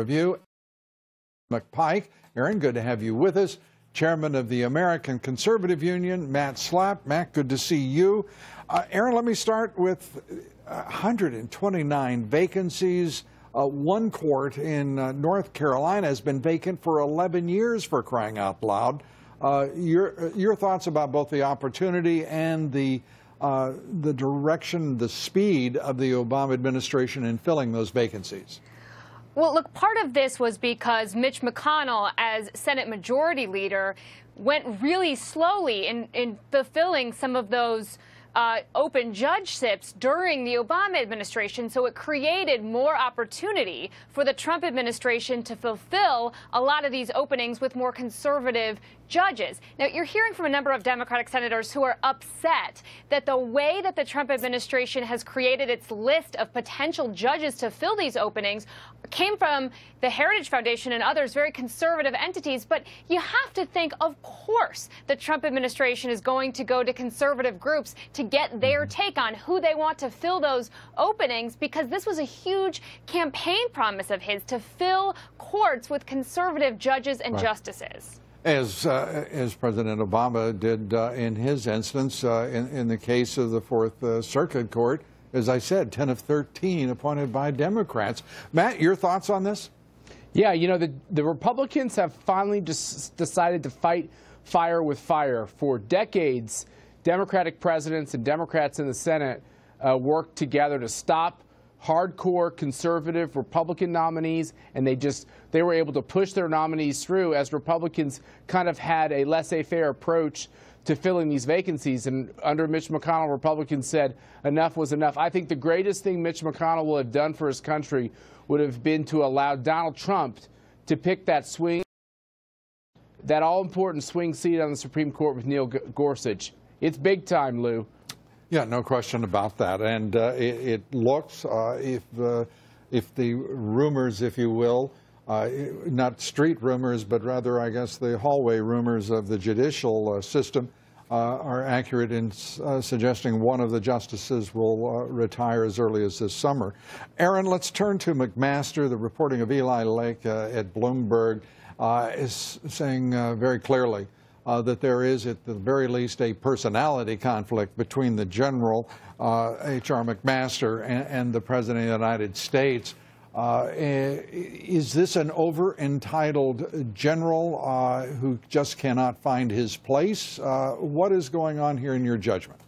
Review. McPike. Aaron, good to have you with us. Chairman of the American Conservative Union, Matt Schlapp. Matt, good to see you. Aaron, let me start with 129 vacancies. One court in North Carolina has been vacant for 11 years, for crying out loud. Your thoughts about both the opportunity and the direction, the speed of the Obama administration in filling those vacancies? Well, look, part of this was because Mitch McConnell, as Senate Majority Leader, went really slowly in fulfilling some of those open judgeships during the Obama administration, so it created more opportunity for the Trump administration to fulfill a lot of these openings with more conservative judges. Now, you're hearing from a number of Democratic senators who are upset that the way that the Trump administration has created its list of potential judges to fill these openings came from the Heritage Foundation and others, very conservative entities. But you have to think, of course, the Trump administration is going to go to conservative groups to get their take on who they want to fill those openings, because this was a huge campaign promise of his to fill courts with conservative judges and justices. As President Obama did in his instance, in the case of the Fourth Circuit Court, as I said, 10 of 13 appointed by Democrats. Matt, your thoughts on this? Yeah, you know, the Republicans have finally just decided to fight fire with fire. For decades, Democratic presidents and Democrats in the Senate worked together to stop hardcore conservative Republican nominees, and they were able to push their nominees through as Republicans kind of had a laissez-faire approach to filling these vacancies. And under Mitch McConnell, Republicans said enough was enough. I think the greatest thing Mitch McConnell will have done for his country would have been to allow Donald Trump to pick that all-important swing seat on the Supreme Court with Neil Gorsuch. It's big time, Lou. Yeah, no question about that. And it looks, if the rumors, if you will, not street rumors, but rather, I guess, the hallway rumors of the judicial system are accurate in suggesting one of the justices will retire as early as this summer. Aaron, let's turn to McMaster. The reporting of Eli Lake at Bloomberg is saying very clearly that there is, at the very least, a personality conflict between the general, H.R. McMaster, and the President of the United States. Is this an over-entitled general who just cannot find his place? What is going on here in your judgment?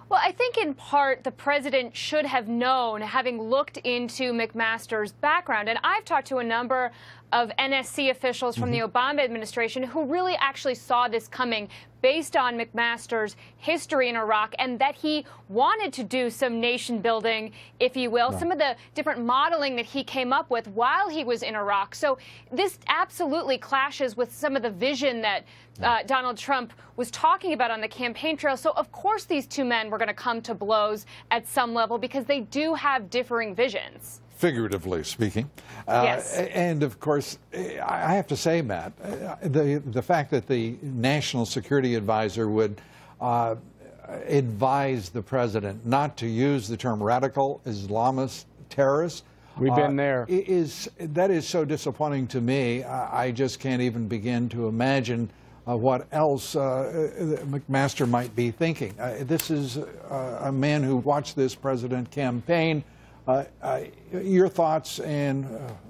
Well, I think in part the president should have known, having looked into McMaster's background. And I've talked to a number of NSC officials from the Obama administration who really actually saw this coming based on McMaster's history in Iraq, and that he wanted to do some nation building, if you will, some of the different modeling that he came up with while he was in Iraq. So this absolutely clashes with some of the vision that Donald Trump was talking about on the campaign trail. So of course these two men were going to come to blows at some level because they do have differing visions. Figuratively speaking. Yes. And of course, I have to say, Matt, the fact that the National Security Advisor would advise the president not to use the term radical Islamist terrorist. We've been there. That is so disappointing to me. I just can't even begin to imagine what else McMaster might be thinking. This is a man who watched this president campaign. Your thoughts, and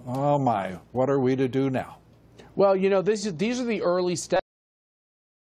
oh my, what are we to do now? Well, you know, these are the early steps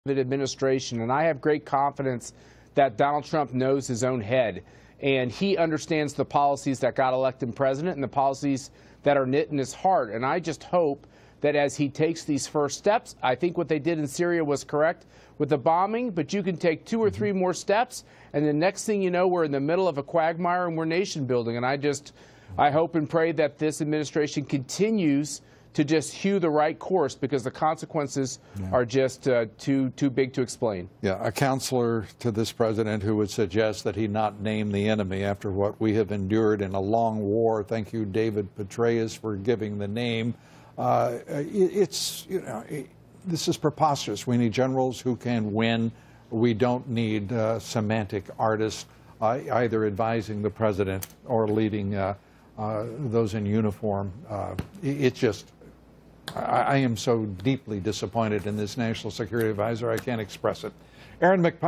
of the administration, and I have great confidence that Donald Trump knows his own head, and he understands the policies that got elected president and the policies that are knit in his heart. And I just hope that as he takes these first steps, I think what they did in Syria was correct with the bombing, but you can take 2 or 3 more steps, and the next thing you know, we're in the middle of a quagmire and we're nation building. And I hope and pray that this administration continues to just hew the right course, because the consequences are just too big to explain. Yeah, a counselor to this president who would suggest that he not name the enemy after what we have endured in a long war. Thank you, David Petraeus, for giving the name. This is preposterous. We need generals who can win. We don't need semantic artists either advising the president or leading those in uniform. It's just I am so deeply disappointed in this National Security Advisor, I can't express it. Aaron McPike.